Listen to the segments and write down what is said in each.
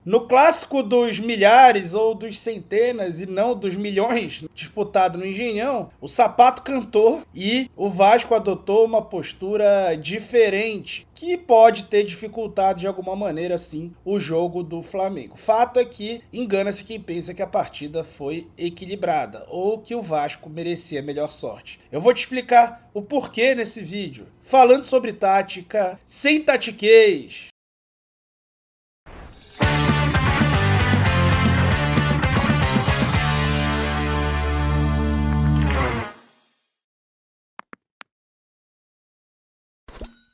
No clássico dos milhares ou dos centenas e não dos milhões disputado no Engenhão, o sapato cantou e o Vasco adotou uma postura diferente, que pode ter dificultado de alguma maneira, sim, o jogo do Flamengo. Fato é que engana-se quem pensa que a partida foi equilibrada ou que o Vasco merecia melhor sorte. Eu vou te explicar o porquê nesse vídeo, falando sobre tática, sem tatiquez.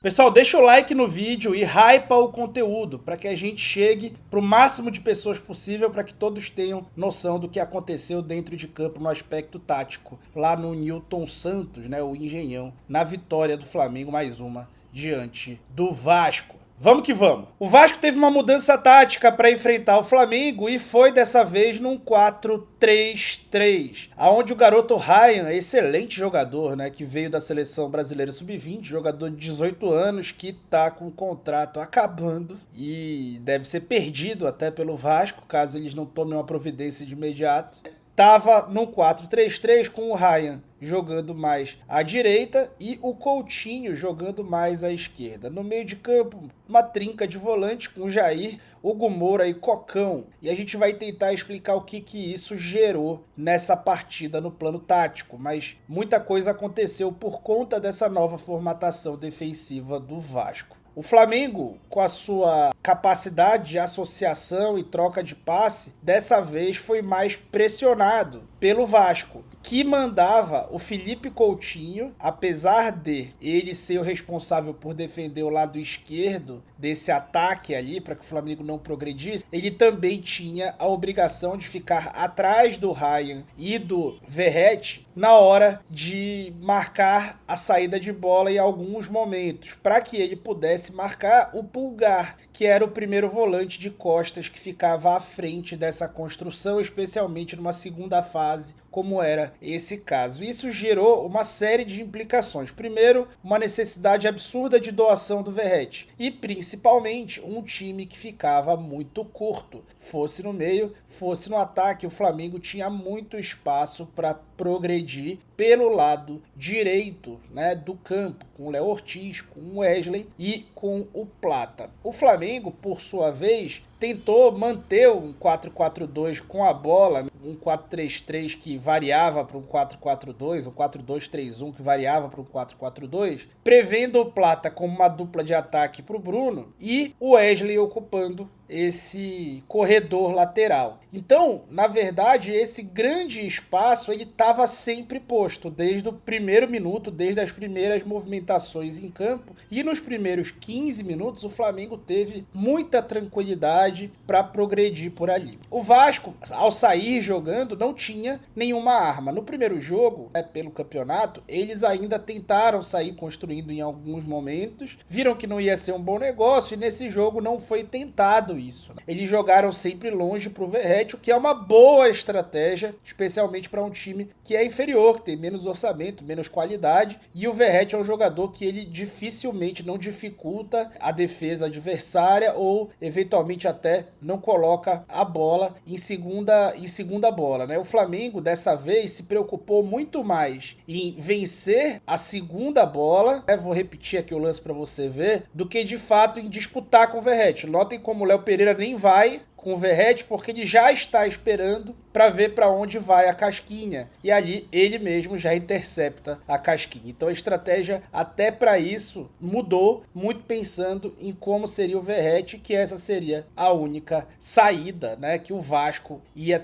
Pessoal, deixa o like no vídeo e hypa o conteúdo para que a gente chegue para o máximo de pessoas possível, para que todos tenham noção do que aconteceu dentro de campo no aspecto tático, lá no Newton Santos, né, o Engenhão, na vitória do Flamengo, mais uma, diante do Vasco. Vamos que vamos. O Vasco teve uma mudança tática para enfrentar o Flamengo e foi dessa vez num 4-3-3, aonde o garoto Ryan, excelente jogador, né, que veio da seleção brasileira sub-20, jogador de 18 anos que tá com o contrato acabando e deve ser perdido até pelo Vasco, caso eles não tomem uma providência de imediato. Tava no 4-3-3 com o Ryan jogando mais à direita e o Coutinho jogando mais à esquerda. No meio de campo, uma trinca de volante com o Jair, Hugo Moura e Cocão. E a gente vai tentar explicar o que isso gerou nessa partida no plano tático. Mas muita coisa aconteceu por conta dessa nova formatação defensiva do Vasco. O Flamengo, com a sua capacidade de associação e troca de passe, dessa vez foi mais pressionado pelo Vasco, que mandava o Felipe Coutinho, apesar de ele ser o responsável por defender o lado esquerdo desse ataque ali, para que o Flamengo não progredisse, ele também tinha a obrigação de ficar atrás do Ryan e do Verratti na hora de marcar a saída de bola em alguns momentos, para que ele pudesse marcar o Pulgar, que era o primeiro volante de costas que ficava à frente dessa construção, especialmente numa segunda fase, como era esse caso. Isso gerou uma série de implicações. Primeiro, uma necessidade absurda de doação do Verratti e, principalmente, um time que ficava muito curto. Fosse no meio, fosse no ataque, o Flamengo tinha muito espaço para progredir pelo lado direito, né, do campo, com o Léo Ortiz, com o Wesley e com o Plata. O Flamengo, por sua vez, tentou manter um 4-4-2 com a bola, um 4-3-3 que variava para um 4-4-2, um 4-2-3-1 que variava para um 4-4-2, prevendo o Plata como uma dupla de ataque para o Bruno e o Wesley ocupando esse corredor lateral. Então, na verdade, esse grande espaço ele estava sempre posto, desde o primeiro minuto, desde as primeiras movimentações em campo, e nos primeiros 15 minutos o Flamengo teve muita tranquilidade para progredir por ali. O Vasco, ao sair jogando, não tinha nenhuma arma. No primeiro jogo, pelo campeonato, eles ainda tentaram sair construindo em alguns momentos, viram que não ia ser um bom negócio e nesse jogo não foi tentado isso. Eles jogaram sempre longe pro Verratti, o que é uma boa estratégia, especialmente para um time que é inferior, que tem menos orçamento, menos qualidade, e o Verratti é um jogador que ele dificilmente não dificulta a defesa adversária ou eventualmente até não coloca a bola em segunda bola, né? O Flamengo dessa vez se preocupou muito mais em vencer a segunda bola, vou repetir aqui o lance para você ver, do que de fato em disputar com o Verratti. Notem como o Léo Pereira nem vai com o Verratti porque ele já está esperando para ver para onde vai a casquinha e ali ele mesmo já intercepta a casquinha. Então a estratégia até para isso mudou, muito pensando em como seria o Verratti, que essa seria a única saída, né, que o Vasco ia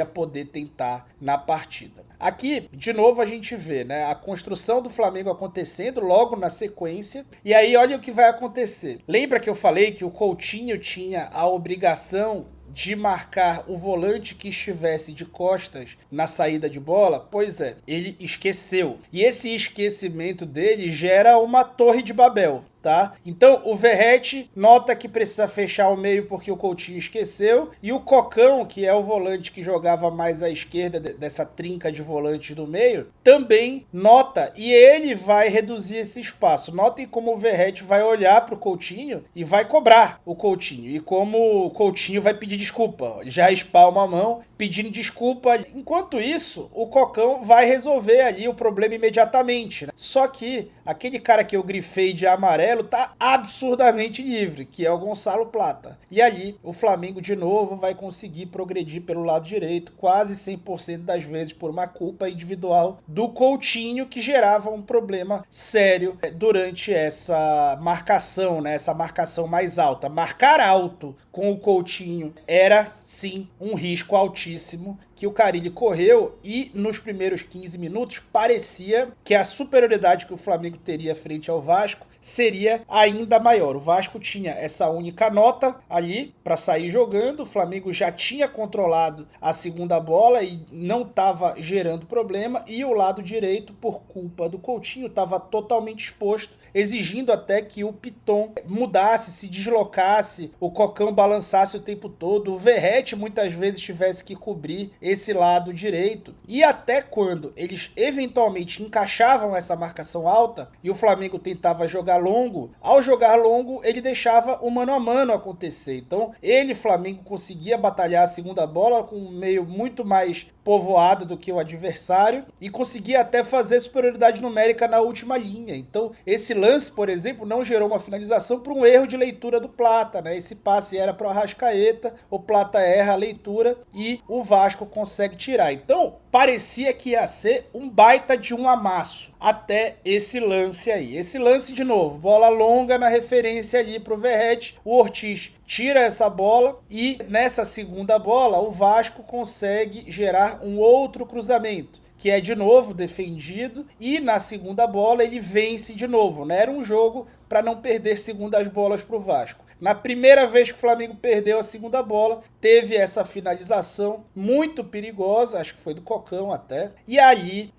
poder tentar na partida. Aqui, de novo, a gente vê, né, a construção do Flamengo acontecendo logo na sequência, e aí olha o que vai acontecer. Lembra que eu falei que o Coutinho tinha a obrigação de marcar o volante que estivesse de costas na saída de bola? Pois é, ele esqueceu. E esse esquecimento dele gera uma torre de Babel. tá? Então o Verratti nota que precisa fechar o meio porque o Coutinho esqueceu, e o Cocão, que é o volante que jogava mais à esquerda dessa trinca de volantes do meio, também nota, e ele vai reduzir esse espaço. Notem como o Verratti vai olhar pro Coutinho e vai cobrar o Coutinho, e como o Coutinho vai pedir desculpa, ele já espalma a mão pedindo desculpa. Enquanto isso, o Cocão vai resolver ali o problema imediatamente, né? Só que aquele cara que eu grifei de amarelo tá absurdamente livre, que é o Gonçalo Plata. E ali o Flamengo de novo vai conseguir progredir pelo lado direito, quase 100% das vezes por uma culpa individual do Coutinho, que gerava um problema sério durante essa marcação, né? Essa marcação mais alta. Marcar alto com o Coutinho era sim um risco altíssimo que o Carille correu, e nos primeiros 15 minutos parecia que a superioridade que o Flamengo teria frente ao Vasco seria ainda maior. O Vasco tinha essa única nota ali para sair jogando, o Flamengo já tinha controlado a segunda bola e não estava gerando problema, e o lado direito, por culpa do Coutinho, estava totalmente exposto, exigindo até que o Piton mudasse, se deslocasse, o Cocão balançasse o tempo todo, o Verratti muitas vezes tivesse que cobrir esse lado direito. E até quando eles eventualmente encaixavam essa marcação alta e o Flamengo tentava jogar longo, ao jogar longo ele deixava o mano a mano acontecer. Então ele, Flamengo, conseguia batalhar a segunda bola com um meio muito mais povoado do que o adversário e conseguia até fazer superioridade numérica na última linha. Então esse lance, por exemplo, não gerou uma finalização por um erro de leitura do Plata, né? Esse passe era para o Arrascaeta, o Plata erra a leitura e o Vasco consegue tirar. Então parecia que ia ser um baita de um amasso até esse lance aí. Esse lance de novo, bola longa na referência ali pro Verratti, o Ortiz tira essa bola e nessa segunda bola o Vasco consegue gerar um outro cruzamento, que é de novo defendido, e na segunda bola ele vence de novo, né? Era um jogo para não perder segundas bolas para o Vasco. Na primeira vez que o Flamengo perdeu a segunda bola, teve essa finalização muito perigosa, acho que foi do Cocão até, e ali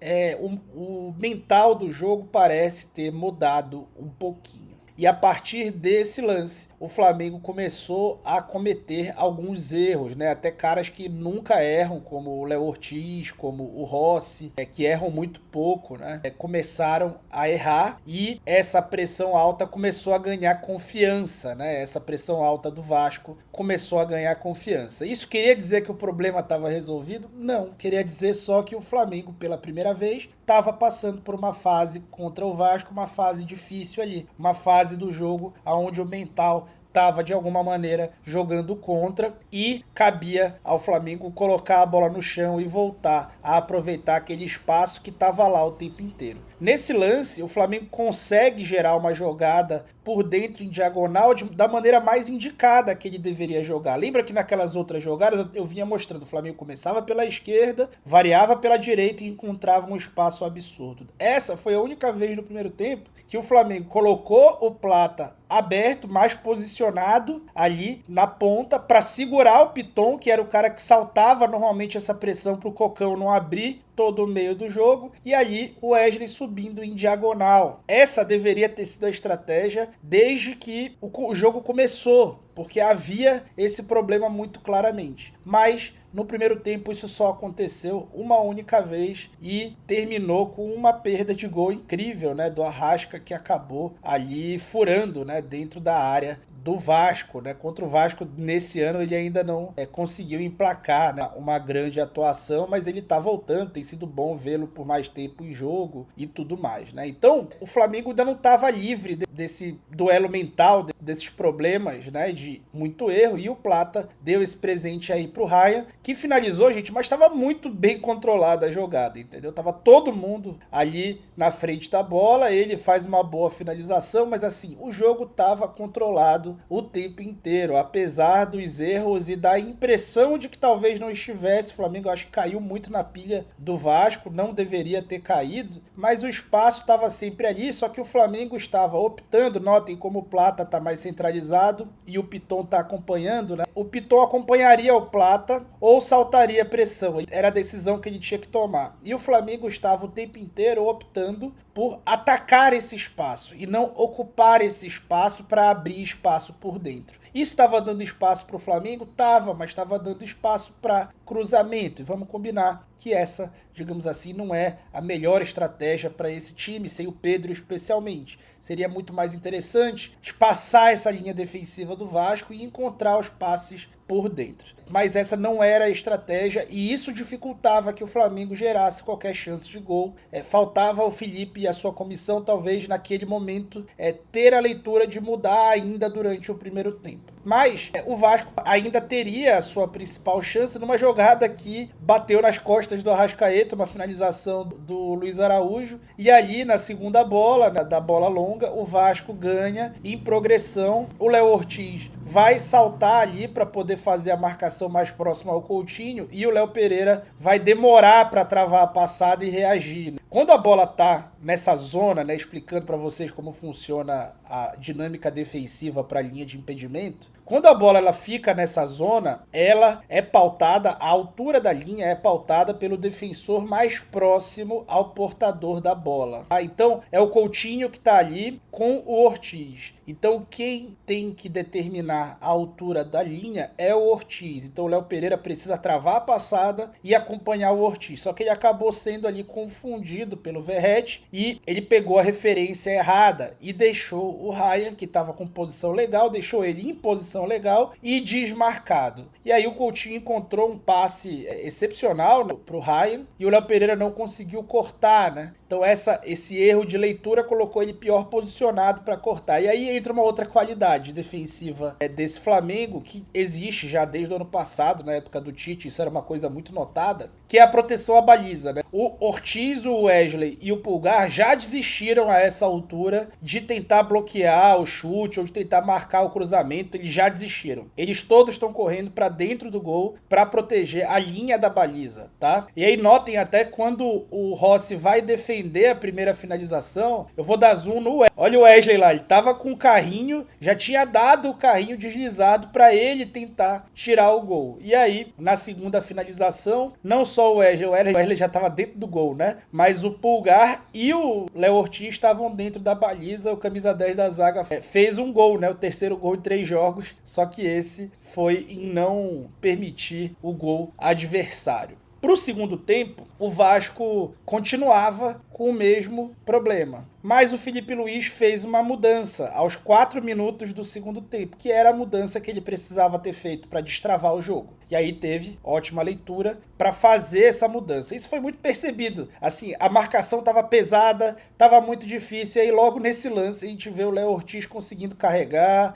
o mental do jogo parece ter mudado um pouquinho. E a partir desse lance, o Flamengo começou a cometer alguns erros, né? Até caras que nunca erram, como o Léo Ortiz, como o Rossi, que erram muito pouco, né? Começaram a errar, e essa pressão alta começou a ganhar confiança, né? Essa pressão alta do Vasco começou a ganhar confiança. Isso queria dizer que o problema estava resolvido? Não. Queria dizer só que o Flamengo, pela primeira vez, estava passando por uma fase contra o Vasco, uma fase difícil ali, uma fase do jogo onde o mental estava de alguma maneira jogando contra, e cabia ao Flamengo colocar a bola no chão e voltar a aproveitar aquele espaço que estava lá o tempo inteiro. Nesse lance, o Flamengo consegue gerar uma jogada por dentro em diagonal da maneira mais indicada que ele deveria jogar. Lembra que naquelas outras jogadas eu vinha mostrando, o Flamengo começava pela esquerda, variava pela direita e encontrava um espaço absurdo. Essa foi a única vez no primeiro tempo que o Flamengo colocou o Plata aberto, mais posicionado ali na ponta para segurar o Piton, que era o cara que saltava normalmente essa pressão para o Cocão não abrir todo o meio do jogo, e ali o Wesley subindo em diagonal. Essa deveria ter sido a estratégia desde que o jogo começou, porque havia esse problema muito claramente. Mas no primeiro tempo isso só aconteceu uma única vez e terminou com uma perda de gol incrível, né, do Arrasca, que acabou ali furando, né, dentro da área do Vasco, né? Contra o Vasco nesse ano ele ainda não conseguiu emplacar, né, uma grande atuação, mas ele tá voltando, tem sido bom vê-lo por mais tempo em jogo e tudo mais, né? Então o Flamengo ainda não estava livre desse duelo mental, desses problemas, né, de muito erro, e o Plata deu esse presente aí pro Ryan, que finalizou, gente, mas estava muito bem controlada a jogada, entendeu? Tava todo mundo ali na frente da bola, ele faz uma boa finalização, mas assim, o jogo tava controlado o tempo inteiro, apesar dos erros e da impressão de que talvez não estivesse. O Flamengo, acho que caiu muito na pilha do Vasco, não deveria ter caído, mas o espaço estava sempre ali, só que o Flamengo estava optando, notem como o Plata está mais mais centralizado e o Piton tá acompanhando, né? O Piton acompanharia o Plata ou saltaria pressão. Era a decisão que ele tinha que tomar. E o Flamengo estava o tempo inteiro optando por atacar esse espaço e não ocupar esse espaço para abrir espaço por dentro. Isso estava dando espaço para o Flamengo? Tava, mas estava dando espaço para cruzamento. E vamos combinar que essa, digamos assim, não é a melhor estratégia para esse time, sem o Pedro especialmente. Seria muito mais interessante espaçar essa linha defensiva do Vasco e encontrar os passes por dentro. Mas essa não era a estratégia e isso dificultava que o Flamengo gerasse qualquer chance de gol. Faltava ao Felipe e a sua comissão, talvez, naquele momento, ter a leitura de mudar ainda durante o primeiro tempo. Mas o Vasco ainda teria a sua principal chance numa jogada que bateu nas costas do Arrascaeta, uma finalização do Luiz Araújo, e ali na segunda bola, da bola longa, o Vasco ganha em progressão. O Léo Ortiz vai saltar ali para poder fazer a marcação mais próxima ao Coutinho e o Léo Pereira vai demorar para travar a passada e reagir. Quando a bola tá nessa zona, né, explicando para vocês como funciona a dinâmica defensiva para a linha de impedimento, quando a bola ela fica nessa zona, ela é pautada, a altura da linha é pautada pelo defensor mais próximo ao portador da bola. Então é o Coutinho que está ali com o Ortiz. Então quem tem que determinar a altura da linha é o Ortiz. Então o Léo Pereira precisa travar a passada e acompanhar o Ortiz. Só que ele acabou sendo ali confundido pelo Verratti e ele pegou a referência errada e deixou o Ryan, que estava com posição legal, deixou ele em posição legal e desmarcado. E aí o Coutinho encontrou um passe excepcional para o Ryan e o Léo Pereira não conseguiu cortar, né? Então esse erro de leitura colocou ele pior posicionado para cortar. E aí entra uma outra qualidade defensiva desse Flamengo, que existe já desde o ano passado, na época do Tite, isso era uma coisa muito notada, que é a proteção à baliza, né? O Ortiz, o Wesley e o Pulgar já desistiram a essa altura de tentar bloquear o chute ou de tentar marcar o cruzamento, eles já desistiram. Eles todos estão correndo para dentro do gol para proteger a linha da baliza, tá? E aí notem até quando o Rossi vai defender a primeira finalização, eu vou dar zoom no Wesley. Olha o Wesley lá, ele tava com o carrinho, já tinha dado o carrinho deslizado para ele tentar tirar o gol. E aí, na segunda finalização, não só o Wesley já tava dentro do gol, né? Mas o Pulgar e o Léo Ortiz estavam dentro da baliza, o camisa 10 da zaga fez um gol, né? O terceiro gol em 3 jogos, só que esse foi em não permitir o gol adversário. Para o segundo tempo, o Vasco continuava com o mesmo problema. Mas o Felipe Luiz fez uma mudança aos 4 minutos do segundo tempo, que era a mudança que ele precisava ter feito para destravar o jogo. E aí teve ótima leitura para fazer essa mudança. Isso foi muito percebido. Assim, a marcação estava pesada, estava muito difícil. E aí logo nesse lance a gente vê o Léo Ortiz conseguindo carregar.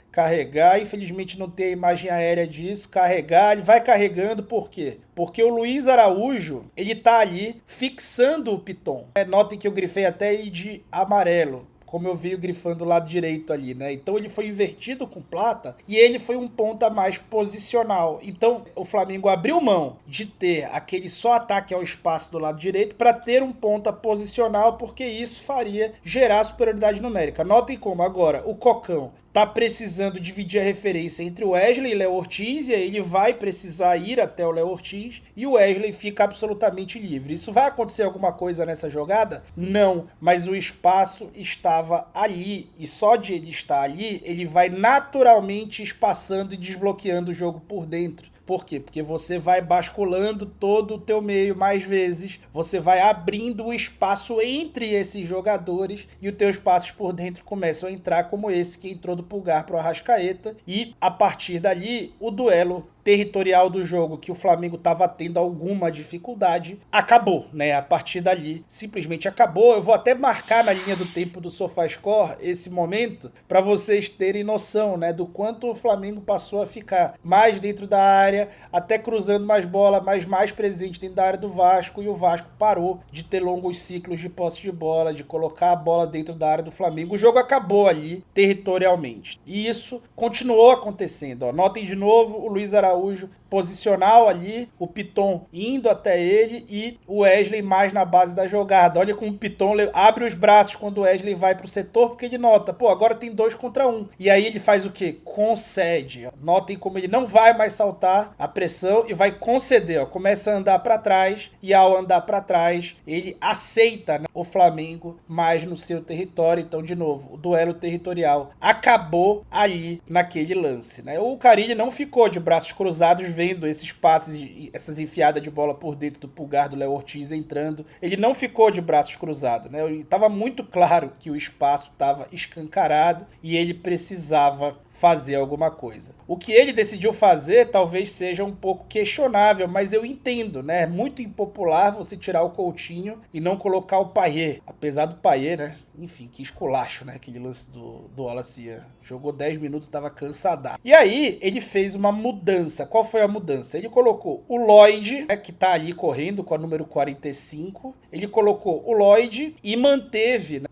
Infelizmente não tem a imagem aérea disso. Carregar, ele vai carregando, por quê? Porque o Luiz Araújo, ele tá ali fixando o Piton. Notem que eu grifei até aí de amarelo, como eu vi grifando do lado direito ali, né? Então ele foi invertido com Plata e ele foi um ponta mais posicional. Então o Flamengo abriu mão de ter aquele só ataque ao espaço do lado direito para ter um ponta posicional, porque isso faria gerar superioridade numérica. Notem como agora o Cocão tá precisando dividir a referência entre o Wesley e Léo Ortiz, e aí ele vai precisar ir até o Léo Ortiz, e o Wesley fica absolutamente livre. Isso vai acontecer alguma coisa nessa jogada? Não, mas o espaço estava ali, e só de ele estar ali, ele vai naturalmente espaçando e desbloqueando o jogo por dentro. Por quê? Porque você vai basculando todo o teu meio mais vezes, você vai abrindo o espaço entre esses jogadores e os teus passes por dentro começam a entrar, como esse que entrou do Pulgar para o Arrascaeta, e a partir dali o duelo territorial do jogo, que o Flamengo estava tendo alguma dificuldade, acabou, né? A partir dali simplesmente acabou. Eu vou até marcar na linha do tempo do SofaScore esse momento para vocês terem noção, né, do quanto o Flamengo passou a ficar mais dentro da área, até cruzando mais bola, mas mais presente dentro da área do Vasco, e o Vasco parou de ter longos ciclos de posse de bola, de colocar a bola dentro da área do Flamengo. O jogo acabou ali territorialmente. E isso continuou acontecendo. Ó. Notem de novo o Luiz Araújo Araújo posicional ali, o Piton indo até ele e o Wesley mais na base da jogada. Olha como o Piton abre os braços quando o Wesley vai pro setor, porque ele nota, pô, agora tem 2 contra 1. E aí ele faz o quê? Concede. Notem como ele não vai mais saltar a pressão e vai conceder, ó. Começa a andar para trás e ao andar para trás, ele aceita, né, o Flamengo mais no seu território. Então, de novo, o duelo territorial acabou ali naquele lance, né? O Carille não ficou de braços cruzados vendo esses passes e essas enfiadas de bola por dentro do Pulgar, do Léo Ortiz entrando. Ele não ficou de braços cruzados, né? Estava muito claro que o espaço estava escancarado e ele precisava fazer alguma coisa. O que ele decidiu fazer talvez seja um pouco questionável, mas eu entendo, né? É muito impopular você tirar o Coutinho e não colocar o Payet. Apesar do Payet, né? Enfim, que esculacho, né? Aquele lance do Wallace. Jogou 10 minutos, estava cansada. E aí, ele fez uma mudança. Qual foi a mudança? Ele colocou o Lloyd, né, que tá ali correndo com a número 45. Ele colocou o Lloyd e manteve, né,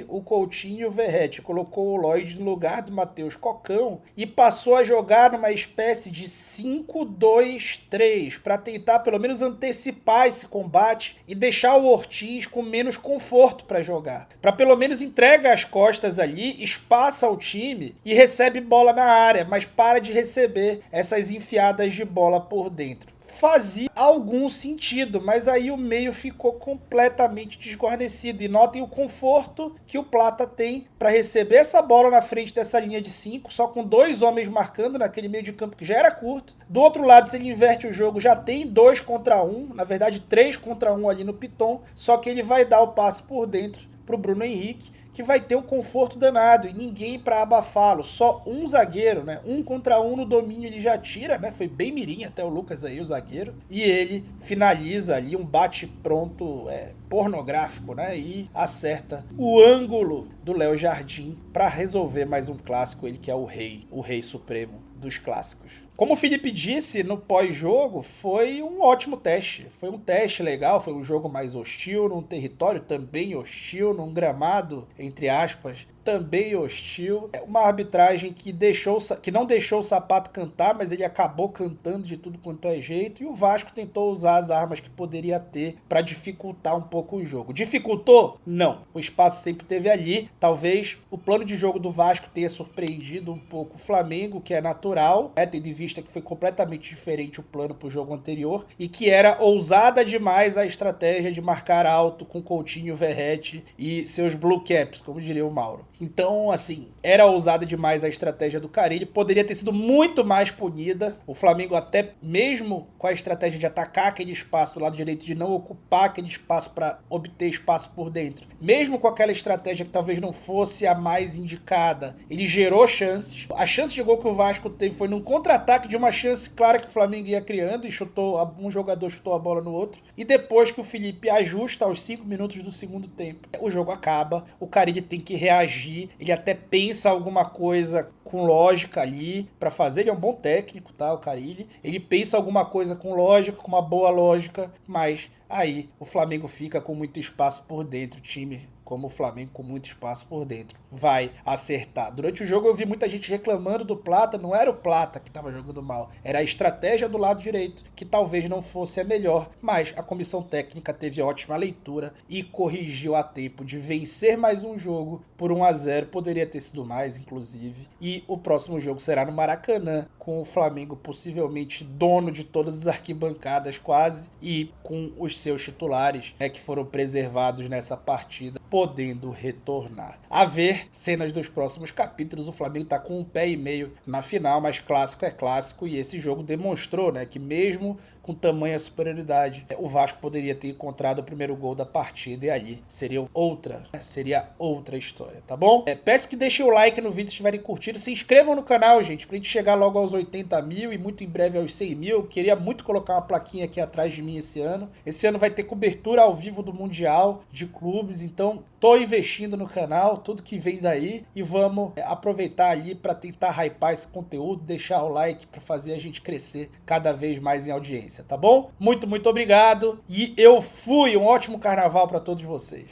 o Coutinho e o Verratti. Colocou o Lloyd no lugar do Matheus Cocão e passou a jogar numa espécie de 5-2-3 para tentar pelo menos antecipar esse combate e deixar o Ortiz com menos conforto para jogar. Para pelo menos entrega as costas ali, espaça o time e recebe bola na área, mas para de receber essas enfiadas de bola por dentro. Fazia algum sentido, mas aí o meio ficou completamente desguarnecido. E notem o conforto que o Plata tem para receber essa bola na frente dessa linha de 5, só com 2 homens marcando naquele meio de campo que já era curto. Do outro lado, se ele inverte o jogo, já tem 2 contra 1, na verdade 3 contra 1 ali no Piton, só que ele vai dar o passe por dentro pro Bruno Henrique, que vai ter um conforto danado e ninguém para abafá-lo, só um zagueiro, né? 1 contra 1 no domínio ele já tira, né? Foi bem mirim até o Lucas aí, o zagueiro, e ele finaliza ali um bate pronto pornográfico, né? E acerta o ângulo do Léo Jardim para resolver mais um clássico, ele que é o rei supremo dos clássicos. Como o Felipe disse no pós-jogo, foi um ótimo teste. Foi um teste legal, foi um jogo mais hostil, num território também hostil, num gramado, entre aspas, também hostil. É uma arbitragem que não deixou o sapato cantar, mas ele acabou cantando de tudo quanto é jeito. E o Vasco tentou usar as armas que poderia ter para dificultar um pouco o jogo. Dificultou? Não. O espaço sempre esteve ali. Talvez o plano de jogo do Vasco tenha surpreendido um pouco o Flamengo, que é natural, tendo em vista que foi completamente diferente o plano para o jogo anterior e que era ousada demais a estratégia de marcar alto com Coutinho, Verratti e seus blue caps, como diria o Mauro. Então, assim, era ousada demais a estratégia do Carille, poderia ter sido muito mais punida. O Flamengo, até mesmo com a estratégia de atacar aquele espaço do lado direito, de não ocupar aquele espaço para obter espaço por dentro, mesmo com aquela estratégia que talvez não fosse a mais indicada, ele gerou chances. A chance de gol que o Vasco teve foi num contra-ataque de uma chance clara que o Flamengo ia criando e um jogador chutou a bola no outro. E depois que o Felipe ajusta aos 5 minutos do segundo tempo, o jogo acaba, o Carille tem que reagir. Ele até pensa alguma coisa com lógica ali para fazer. Ele é um bom técnico, tá? O Carille. Ele pensa alguma coisa com lógica, com uma boa lógica, mas aí o Flamengo fica com muito espaço por dentro. O time como o Flamengo com muito espaço por dentro vai acertar. Durante o jogo eu vi muita gente reclamando do Plata, não era o Plata que estava jogando mal, era a estratégia do lado direito, que talvez não fosse a melhor, mas a comissão técnica teve ótima leitura e corrigiu a tempo de vencer mais um jogo por 1-0, poderia ter sido mais, inclusive, e o próximo jogo será no Maracanã, com o Flamengo possivelmente dono de todas as arquibancadas quase, e com os seus titulares, que foram preservados nessa partida, podendo retornar. A ver cenas dos próximos capítulos. O Flamengo está com 1,5 pé na final, mas clássico é clássico e esse jogo demonstrou, que mesmo com tamanha superioridade, o Vasco poderia ter encontrado o primeiro gol da partida e ali seria outra história, tá bom? Peço que deixem o like no vídeo se estiverem curtindo, se inscrevam no canal, gente, pra gente chegar logo aos 80 mil e muito em breve aos 100 mil. Queria muito colocar uma plaquinha aqui atrás de mim esse ano. Esse ano vai ter cobertura ao vivo do Mundial de clubes, então tô investindo no canal, tudo que vem daí, e vamos aproveitar ali para tentar hypar esse conteúdo, deixar o like para fazer a gente crescer cada vez mais em audiência, tá bom? Muito obrigado e eu fui! Um ótimo carnaval para todos vocês.